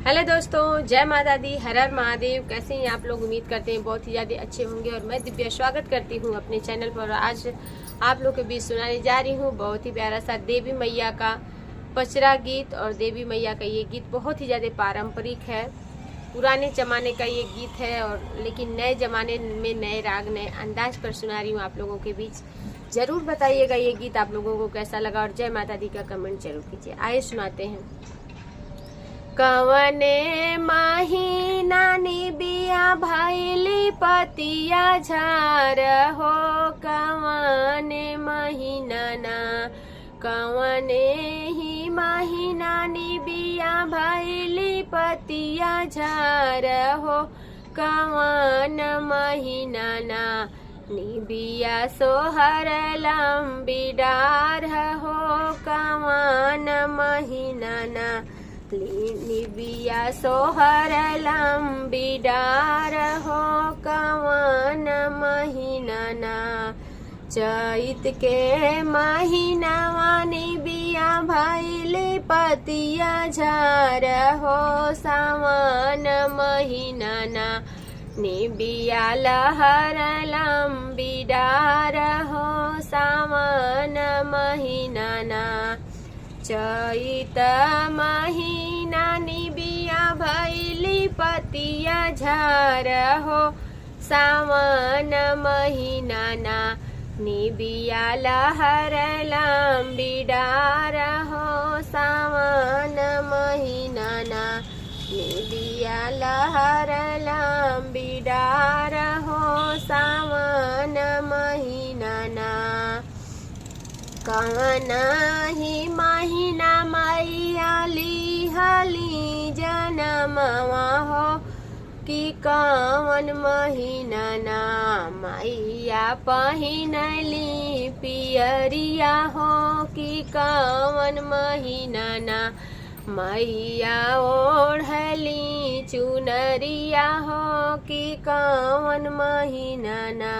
Hello दोस्तों, जय माता दी, हर हर महादेव। कैसे हैं आप लोग? उम्मीद करते हैं बहुत ही ज़्यादा अच्छे होंगे। और मैं दिव्या स्वागत करती हूं अपने चैनल पर। आज आप लोग के बीच सुनाने जा रही हूं बहुत ही प्यारा सा देवी मैया का पचरा गीत। और देवी मैया का ये गीत बहुत ही ज़्यादा पारंपरिक है, पुराने ज़माने का ये गीत है। और लेकिन नए ज़माने में नए राग नए अंदाज पर सुना रही हूँ आप लोगों के बीच। ज़रूर बताइएगा ये गीत आप लोगों को कैसा लगा, और जय माता दी का कमेंट जरूर कीजिए। आइए सुनाते हैं। कवने महीना निबिया भैली पतिया झार हो, कवने महीना ना, कवने ही महीना निबिया भैली पतिया झार हो, कवन महीना ना, निबिया सोहर लंबी डार हो, कवन महीना ना, निबिया सोहर लंबी डार हो, कवन महीना ना, चैत के महीना निबिया भैली पतिया झार हो, सावन महीना ना, निबिया लहर लंबी डार हो, सावन महीना ना, चैत महीना निबिया भैली पतिया झार हो, सावन महीना ना, निबिया लहर लंबी डार हो, सावन महीना ना, निबिया लहर लंबी डार हो, सावन महीना ना, कवन ही महीना मैया लिहली जनमवा हो, कि कवन महीना ना, मैया पहिनली पियरिया हो, कि कवन महीना ना, मैया ओढ़ली चुनरिया हो, कि कवन महीना ना,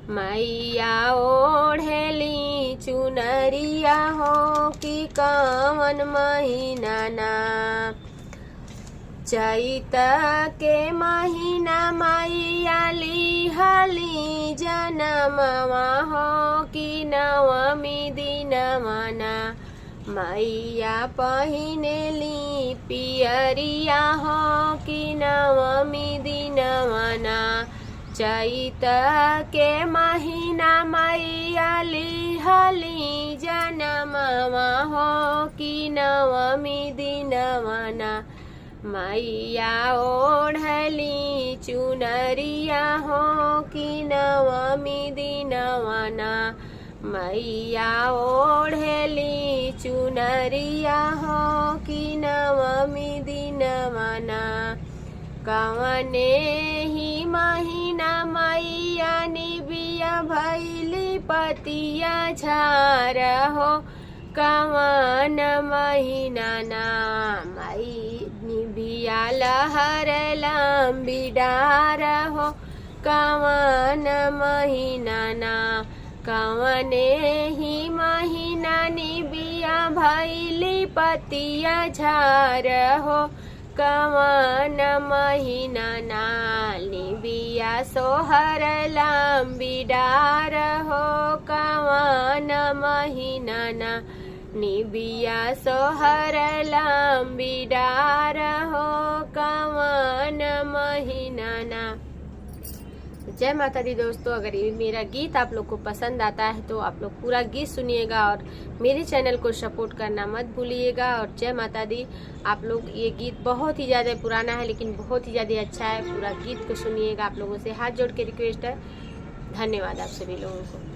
मैया ओढ़ली चुनरिया हो, कि कवन महीना ना, चैत के महीना मैया लिहली जनमवा हो, कि नवमी दिनवा ना, मैया पहिनली पियरिया हो, कि नवमी दिनवा ना, चैत के महीना मैया लिहली जनमवा हो, कि नवमी दिनवा ना, मैया ओढ़ली चुनरिया हो, कि नवमी दिनवा ना, मैया ओढ़ली चुनरिया हो, कि नवमी दिनवा ना, कवने ही महीना मैया निबिया भैली पतिया झार हो, कवन महीना ना, मई निबिया लहर लंबी डार हो, कवन महीना ना, कवने ही महीना निबिया भैली पतिया झार हो, कवन महीना ना, निबिया सोहर लंबी डार हो, कवन महीना ना, निबिया सोहर लंबी डार हो, कवन महीना ना। जय माता दी दोस्तों, अगर ये मेरा गीत आप लोग को पसंद आता है तो आप लोग पूरा गीत सुनिएगा और मेरे चैनल को सपोर्ट करना मत भूलिएगा। और जय माता दी। आप लोग, ये गीत बहुत ही ज़्यादा पुराना है लेकिन बहुत ही ज़्यादा अच्छा है। पूरा गीत को सुनिएगा। आप लोगों से हाथ जोड़ के रिक्वेस्ट है। धन्यवाद आप सभी लोगों को।